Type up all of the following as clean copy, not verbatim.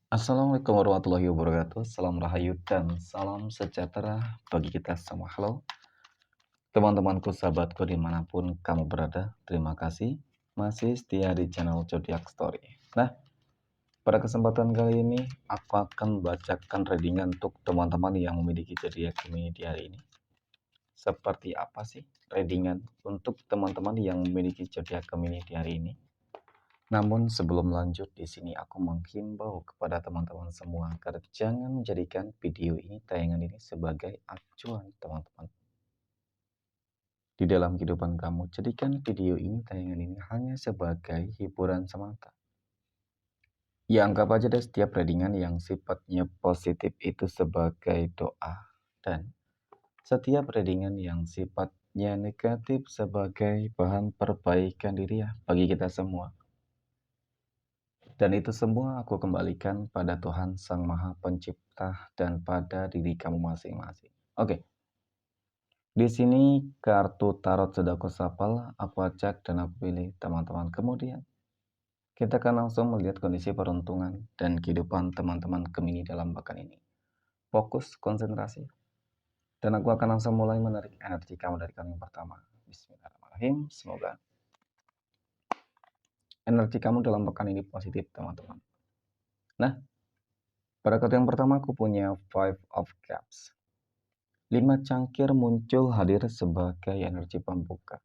Assalamualaikum warahmatullahi wabarakatuh. Salam rahayu dan salam sejahtera bagi kita semua. Halo, teman-temanku, sahabatku dimanapun kamu berada. Terima kasih masih setia di channel Zodiac Story. Nah, pada kesempatan kali ini aku akan bacakan readingan untuk teman-teman yang memiliki zodiak Gemini di hari ini. Seperti apa sih readingan untuk teman-teman yang memiliki zodiak Gemini di hari ini? Namun sebelum lanjut, di sini aku menghimbau kepada teman-teman semua agar jangan menjadikan video ini, tayangan ini sebagai acuan teman-teman. Di dalam kehidupan kamu, jadikan video ini, tayangan ini hanya sebagai hiburan semata. Ya, anggap aja deh setiap readingan yang sifatnya positif itu sebagai doa. Dan setiap readingan yang sifatnya negatif sebagai bahan perbaikan diri ya bagi kita semua. Dan itu semua aku kembalikan pada Tuhan Sang Maha Pencipta dan pada diri kamu masing-masing. Oke. Di sini kartu tarot sudah aku shuffle, aku acak dan aku pilih teman-teman. Kemudian kita akan langsung melihat kondisi peruntungan dan kehidupan teman-teman Gemini dalam pekan ini. Fokus, konsentrasi. Dan aku akan langsung mulai menarik energi kamu dari kartu yang pertama. Bismillahirrahmanirrahim. Semoga energi kamu dalam pekan ini positif, teman-teman. Nah, pada kartu yang pertama aku punya Five of Cups. 5 cangkir muncul hadir sebagai energi pembuka.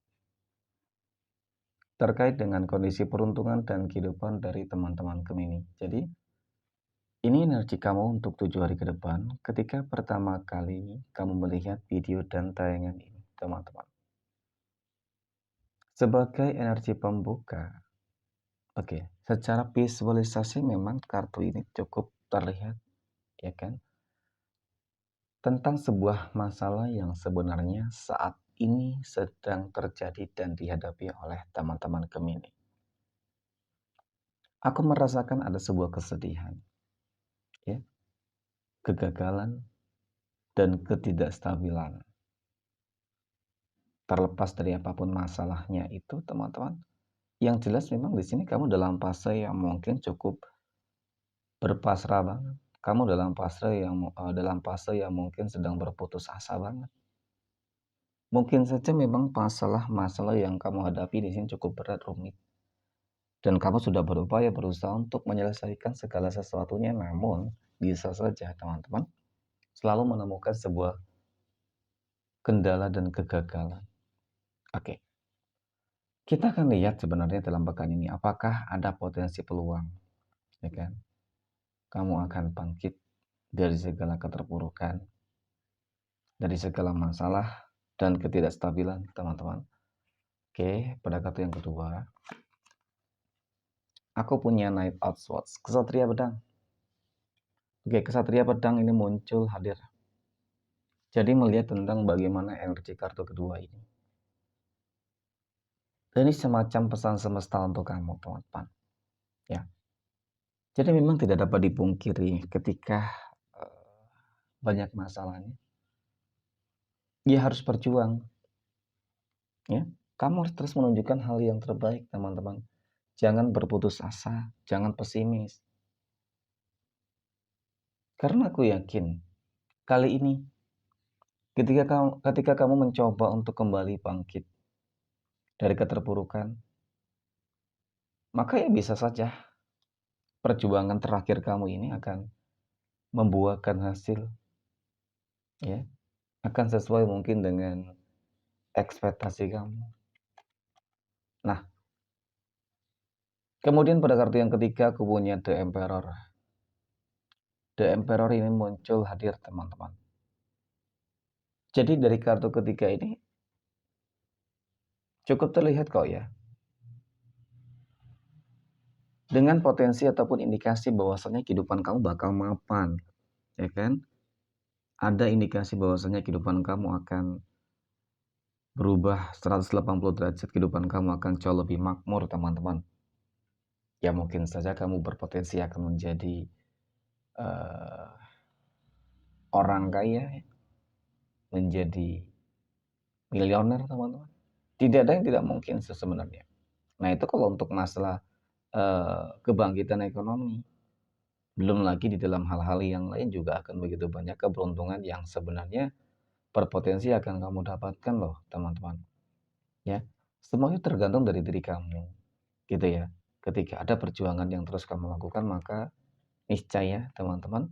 Terkait dengan kondisi peruntungan dan kehidupan dari teman-teman Gemini. Jadi, ini energi kamu untuk 7 hari ke depan ketika pertama kali kamu melihat video dan tayangan ini, teman-teman. Sebagai energi pembuka, oke, secara visualisasi memang kartu ini cukup terlihat, ya kan? Tentang sebuah masalah yang sebenarnya saat ini sedang terjadi dan dihadapi oleh teman-teman Gemini. Aku merasakan ada sebuah kesedihan, ya, kegagalan, dan ketidakstabilan. Terlepas dari apapun masalahnya itu, teman-teman, yang jelas memang di sini kamu dalam fase yang mungkin cukup berpasrah banget. Kamu dalam fase yang mungkin sedang berputus asa banget. Mungkin saja memang masalah yang kamu hadapi di sini cukup berat, rumit. Dan kamu sudah berupaya berusaha untuk menyelesaikan segala sesuatunya, namun bisa saja teman-teman selalu menemukan sebuah kendala dan kegagalan. Oke, kita akan lihat sebenarnya dalam pekan ini apakah ada potensi peluang, ya kan? Kamu akan bangkit dari segala keterpurukan, dari segala masalah dan ketidakstabilan, teman-teman. Oke, pada kartu yang kedua, aku punya Knight of Swords, Kesatria Pedang. Oke, Kesatria Pedang ini muncul hadir. Jadi melihat tentang bagaimana energi kartu kedua ini. Ini semacam pesan semesta untuk kamu, teman-teman. Ya. Jadi memang tidak dapat dipungkiri ketika banyak masalahnya. Dia harus berjuang. Ya. Kamu harus terus menunjukkan hal yang terbaik, teman-teman. Jangan berputus asa, jangan pesimis. Karena aku yakin kali ini ketika kamu mencoba untuk kembali bangkit dari keterpurukan, maka ya bisa saja perjuangan terakhir kamu ini akan membuahkan hasil, ya, akan sesuai mungkin dengan ekspektasi kamu. Nah, kemudian pada kartu yang ketiga aku punya The Emperor. The Emperor ini muncul hadir, teman-teman. Jadi dari kartu ketiga ini cukup terlihat kok ya, dengan potensi ataupun indikasi bahwasanya kehidupan kamu bakal mapan, ya kan? Ada indikasi bahwasanya kehidupan kamu akan berubah 180 derajat, kehidupan kamu akan jauh lebih makmur, teman-teman. Ya mungkin saja kamu berpotensi akan menjadi uh, orang kaya, menjadi miliuner, teman-teman. Tidak ada yang tidak mungkin sebenarnya. Nah itu kalau untuk masalah kebangkitan ekonomi. Belum lagi di dalam hal-hal yang lain juga akan begitu banyak keberuntungan yang sebenarnya berpotensi akan kamu dapatkan loh, teman-teman. Ya, semuanya tergantung dari diri kamu, gitu ya. Ketika ada perjuangan yang terus kamu lakukan, maka niscaya, teman-teman,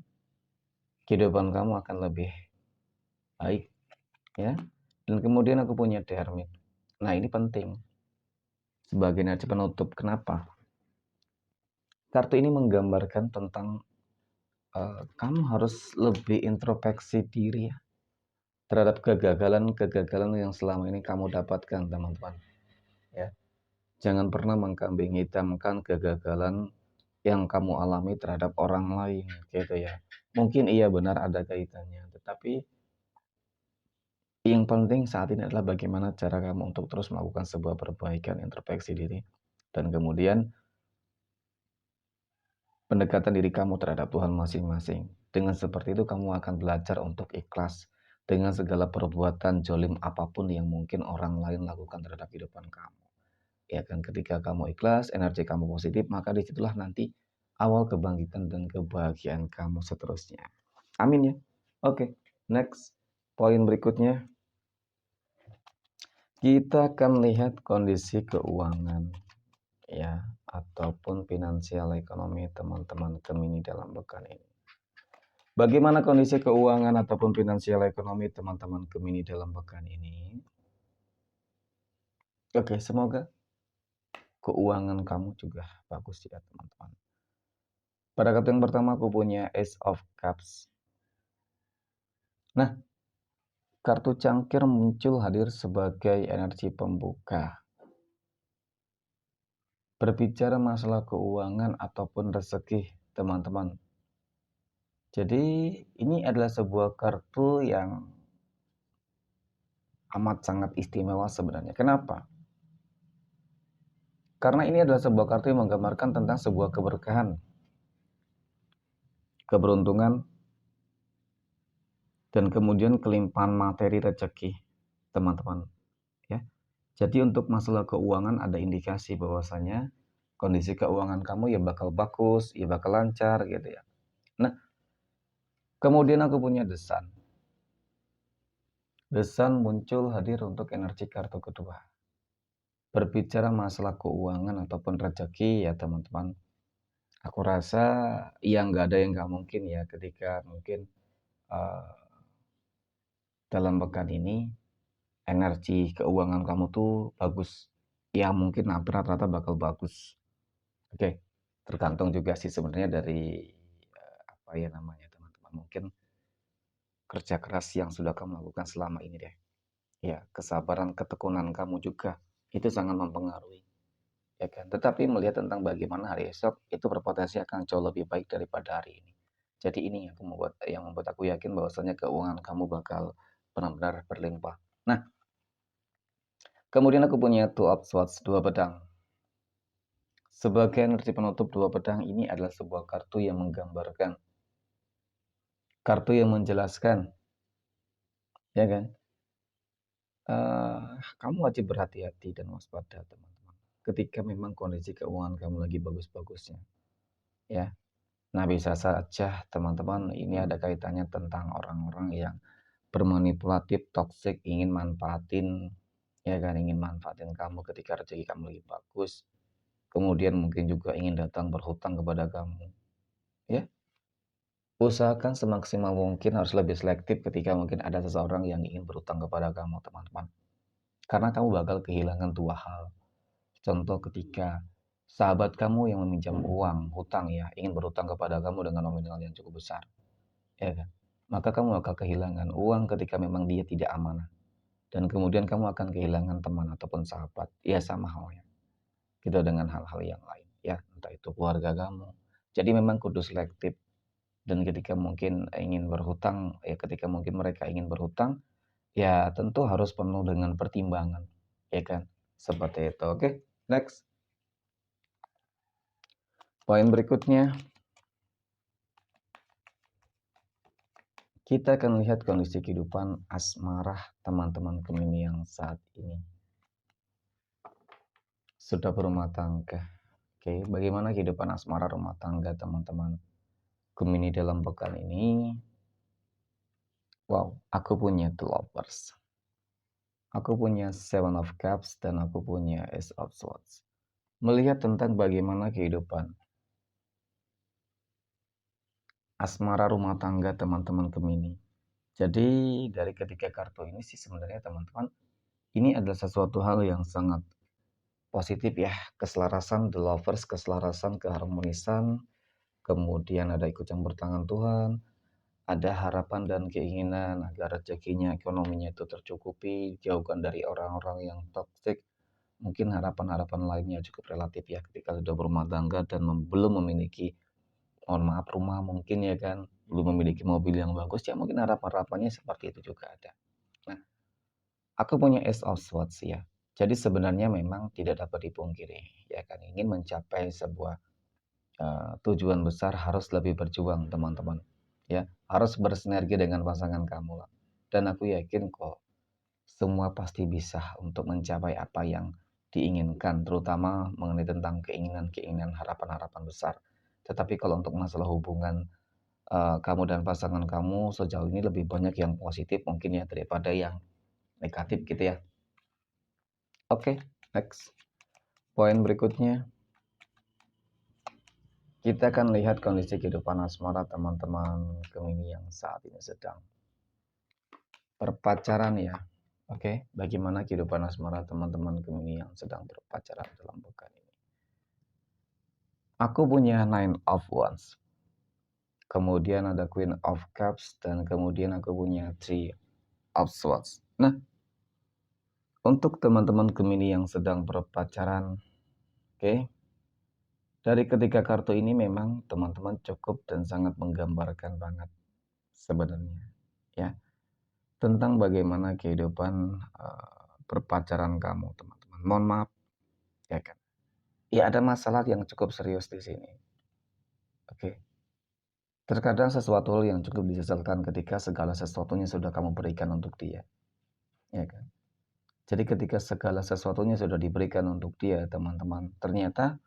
kehidupan kamu akan lebih baik, ya. Dan kemudian aku punya dermit. Nah, ini penting sebagai energi penutup. Kenapa? Kartu ini menggambarkan tentang kamu harus lebih introspeksi diri ya, terhadap kegagalan-kegagalan yang selama ini kamu dapatkan, teman-teman. Ya, jangan pernah mengkambing hitamkan kegagalan yang kamu alami terhadap orang lain, gitu ya. Mungkin iya benar ada kaitannya, tetapi yang penting saat ini adalah bagaimana cara kamu untuk terus melakukan sebuah perbaikan introspeksi diri dan kemudian pendekatan diri kamu terhadap Tuhan masing-masing. Dengan seperti itu kamu akan belajar untuk ikhlas dengan segala perbuatan jolim apapun yang mungkin orang lain lakukan terhadap kehidupan kamu. Ya kan, ketika kamu ikhlas, energi kamu positif, maka disitulah nanti awal kebangkitan dan kebahagiaan kamu seterusnya. Amin ya. Oke, next. Poin berikutnya, kita akan lihat kondisi keuangan ya ataupun finansial ekonomi teman-teman Gemini dalam pekan ini. Bagaimana kondisi keuangan ataupun finansial ekonomi teman-teman Gemini dalam pekan ini? Oke, semoga keuangan kamu juga bagus ya teman-teman. Pada kartu yang pertama aku punya Ace of Cups. Nah, kartu cangkir muncul hadir sebagai energi pembuka. Berbicara masalah keuangan ataupun rezeki, teman-teman. Jadi, ini adalah sebuah kartu yang amat sangat istimewa sebenarnya. Kenapa? Karena ini adalah sebuah kartu yang menggambarkan tentang sebuah keberkahan, keberuntungan, dan kemudian kelimpahan materi rezeki, teman-teman. Ya, jadi untuk masalah keuangan ada indikasi bahwasanya kondisi keuangan kamu ya bakal bagus, ya bakal lancar gitu ya. Nah, kemudian aku punya desan. Desan muncul hadir untuk energi kartu kedua. Berbicara masalah keuangan ataupun rezeki ya teman-teman. Aku rasa ya nggak ada yang nggak mungkin ya ketika mungkin uh, dalam pekan ini energi keuangan kamu tuh bagus. Ya mungkin hampir rata-rata bakal bagus. Oke, tergantung juga sih sebenarnya dari apa ya namanya teman-teman. Mungkin kerja keras yang sudah kamu lakukan selama ini deh. Ya, kesabaran, ketekunan kamu juga itu sangat mempengaruhi, ya kan. Tetapi melihat tentang bagaimana hari esok itu berpotensi akan jauh lebih baik daripada hari ini. Jadi ini yang membuat aku yakin bahwasanya keuangan kamu bakal benar-benar berlimpah. Nah, kemudian aku punya Two of Swords, dua pedang. Sebagai energi penutup dua pedang ini adalah sebuah kartu yang menggambarkan, kartu yang menjelaskan, ya kan? Kamu wajib berhati-hati dan waspada, teman-teman. Ketika memang kondisi keuangan kamu lagi bagus-bagusnya, ya. Nah, bisa saja, teman-teman, ini ada kaitannya tentang orang-orang yang bermanipulatif, toksik, ingin manfaatin, ya kan, ingin manfaatin kamu ketika rezeki kamu lagi bagus. Kemudian mungkin juga ingin datang berhutang kepada kamu, ya. Usahakan semaksimal mungkin harus lebih selektif ketika mungkin ada seseorang yang ingin berhutang kepada kamu, teman-teman. Karena kamu bakal kehilangan dua hal. Contoh ketika sahabat kamu yang meminjam uang, hutang ya, ingin berhutang kepada kamu dengan nominal yang cukup besar, ya kan? Maka kamu akan kehilangan uang ketika memang dia tidak amanah. Dan kemudian kamu akan kehilangan teman ataupun sahabat. Ya sama halnya. Gitu dengan hal-hal yang lain. Ya, entah itu keluarga kamu. Jadi memang kudu selektif. Dan ketika mungkin ingin berhutang, ya ketika mungkin mereka ingin berhutang, ya tentu harus penuh dengan pertimbangan. Ya kan? Seperti itu. Oke, next. Poin berikutnya, kita akan lihat kondisi kehidupan asmara teman-teman Gemini yang saat ini sudah berumah tangga. Oke, bagaimana kehidupan asmara rumah tangga teman-teman? Gemini dalam pekan ini, wow, aku punya The Lovers, aku punya Seven of Cups, dan aku punya Ace of Swords. Melihat tentang bagaimana kehidupan asmara rumah tangga teman-teman Gemini. Jadi dari ketiga kartu ini sih sebenarnya teman-teman, ini adalah sesuatu hal yang sangat positif ya. Keselarasan The Lovers, keselarasan, keharmonisan, kemudian ada ikut campur tangan Tuhan, ada harapan dan keinginan agar rezekinya, ekonominya itu tercukupi, jauhkan dari orang-orang yang toksik. Mungkin harapan-harapan lainnya cukup relatif ya ketika sudah berumah tangga dan belum memiliki, mohon maaf, rumah mungkin ya kan, belum memiliki mobil yang bagus ya, mungkin harapan-harapannya seperti itu juga ada. Nah, aku punya Ace of Swords ya. Jadi sebenarnya memang tidak dapat dipungkiri ya kan, ingin mencapai sebuah tujuan besar harus lebih berjuang teman-teman ya, harus bersinergi dengan pasangan kamu lah. Dan aku yakin kok semua pasti bisa untuk mencapai apa yang diinginkan, terutama mengenai tentang keinginan-keinginan, harapan-harapan besar. Tetapi kalau untuk masalah hubungan kamu dan pasangan kamu sejauh ini lebih banyak yang positif mungkin ya daripada yang negatif gitu ya. Oke, next. Poin berikutnya, kita akan lihat kondisi kehidupan asmara teman-teman Gemini yang saat ini sedang berpacaran ya. Oke, bagaimana kehidupan asmara teman-teman Gemini yang sedang berpacaran dalam pekan ini? Aku punya Nine of Wands, kemudian ada Queen of Cups, dan kemudian aku punya Three of Swords. Nah, untuk teman-teman Gemini yang sedang berpacaran, oke, dari ketiga kartu ini memang teman-teman cukup dan sangat menggambarkan banget sebenarnya ya, tentang bagaimana kehidupan berpacaran kamu teman-teman. Mohon maaf ya kan. Ya ada masalah yang cukup serius di sini. Oke. Terkadang sesuatu hal yang cukup disesalkan ketika segala sesuatunya sudah kamu berikan untuk dia. Ya kan. Jadi ketika segala sesuatunya sudah diberikan untuk dia, teman-teman, ternyata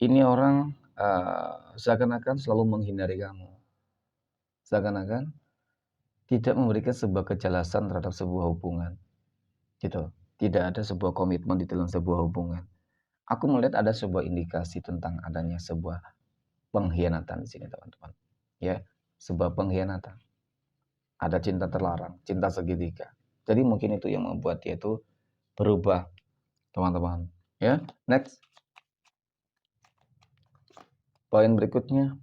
ini orang seakan-akan selalu menghindari kamu. Seakan-akan tidak memberikan sebuah kejelasan terhadap sebuah hubungan. Gitu. Tidak ada sebuah komitmen di dalam sebuah hubungan. Aku melihat ada sebuah indikasi tentang adanya sebuah pengkhianatan di sini, teman-teman. Ya, sebuah pengkhianatan. Ada cinta terlarang, cinta segitiga. Jadi mungkin itu yang membuat dia itu berubah, teman-teman. Ya, next. Poin berikutnya,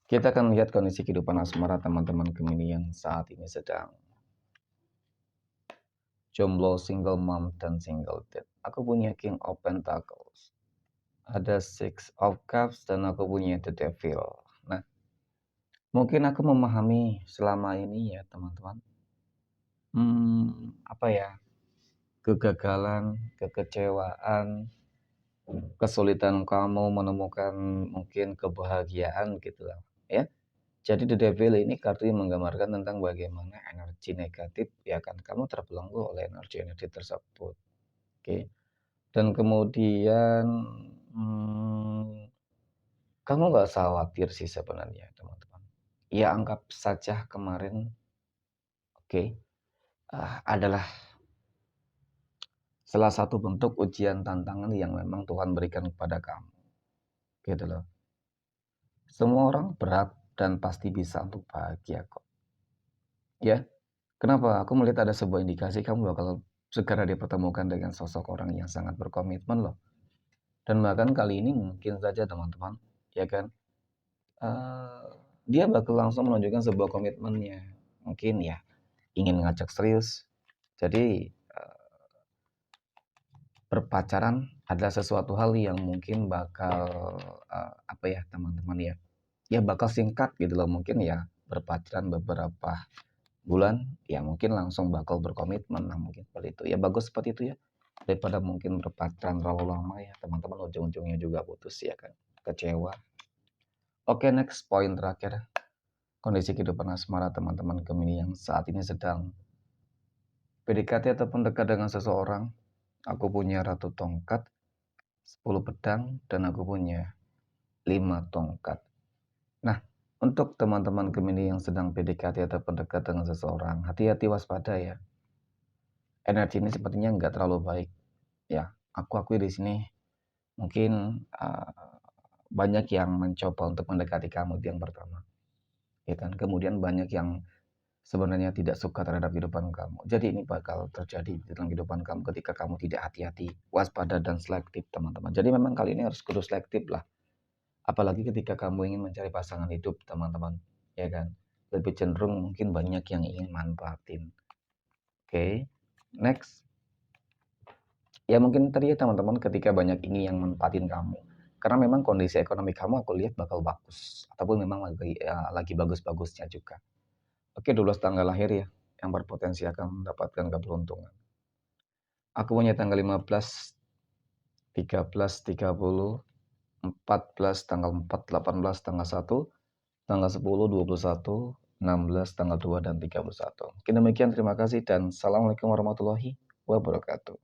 kita akan lihat kondisi kehidupan asmara teman-teman Gemini yang saat ini sedang jomblo, single mom, dan single dad. Aku punya King of Pentacles, ada Six of Cups, dan aku punya The Devil. Nah, mungkin aku memahami selama ini ya teman-teman, apa ya, kegagalan, kekecewaan, kesulitan kamu menemukan mungkin kebahagiaan gitu lah ya. Jadi The Devil ini kartu yang menggambarkan tentang bagaimana energi negatif ya kan, kamu terbelenggu oleh energi-energi tersebut. Oke. Dan kemudian kamu nggak usah khawatir sih sebenarnya teman-teman. Ya anggap saja kemarin, oke, adalah salah satu bentuk ujian tantangan yang memang Tuhan berikan kepada kamu. Gitu loh. Semua orang berat dan pasti bisa untuk bahagia kok. Ya, kenapa? Aku melihat ada sebuah indikasi kamu bakal segera dipertemukan dengan sosok orang yang sangat berkomitmen loh. Dan bahkan kali ini mungkin saja teman-teman, ya kan, uh, dia bakal langsung menunjukkan sebuah komitmennya. Mungkin ya ingin ngajak serius. Jadi berpacaran adalah sesuatu hal yang mungkin bakal apa ya teman-teman ya, ya bakal singkat gitu loh, mungkin ya berpacaran beberapa bulan ya mungkin langsung bakal berkomitmen. Nah mungkin seperti itu ya, bagus seperti itu ya, daripada mungkin berpacaran terlalu lama ya teman-teman, ujung-ujungnya juga putus ya kan, kecewa. Oke, next, poin terakhir, kondisi kehidupan asmara teman-teman Gemini yang saat ini sedang PDKT ataupun dekat dengan seseorang. Aku punya Ratu Tongkat, 10 pedang, dan aku punya 5 tongkat. Nah, untuk teman-teman Gemini yang sedang PDKT atau dekat dengan seseorang, hati-hati waspada ya. Energi ini sepertinya nggak terlalu baik ya. Aku akui di sini mungkin banyak yang mencoba untuk mendekati kamu itu yang pertama, ya kan. Kemudian banyak yang sebenarnya tidak suka terhadap kehidupan kamu. Jadi ini bakal terjadi di dalam kehidupan kamu ketika kamu tidak hati-hati, waspada dan selektif, teman-teman. Jadi memang kali ini harus kudu selektif lah. Apalagi ketika kamu ingin mencari pasangan hidup, teman-teman, ya kan. Lebih cenderung mungkin banyak yang ingin manfaatin. Oke, next. Ya mungkin tadi ya teman-teman ketika banyak ini yang manfaatin kamu. Karena memang kondisi ekonomi kamu aku lihat bakal bagus. Ataupun memang lagi bagus-bagusnya juga. Oke, 12 tanggal lahir ya yang berpotensi akan mendapatkan keberuntungan. Aku punya tanggal 15, 13, 30, 14, tanggal 4, 18, tanggal 1, tanggal 10, 21, 16, tanggal 2, dan 31. Mungkin demikian, terima kasih dan assalamualaikum warahmatullahi wabarakatuh.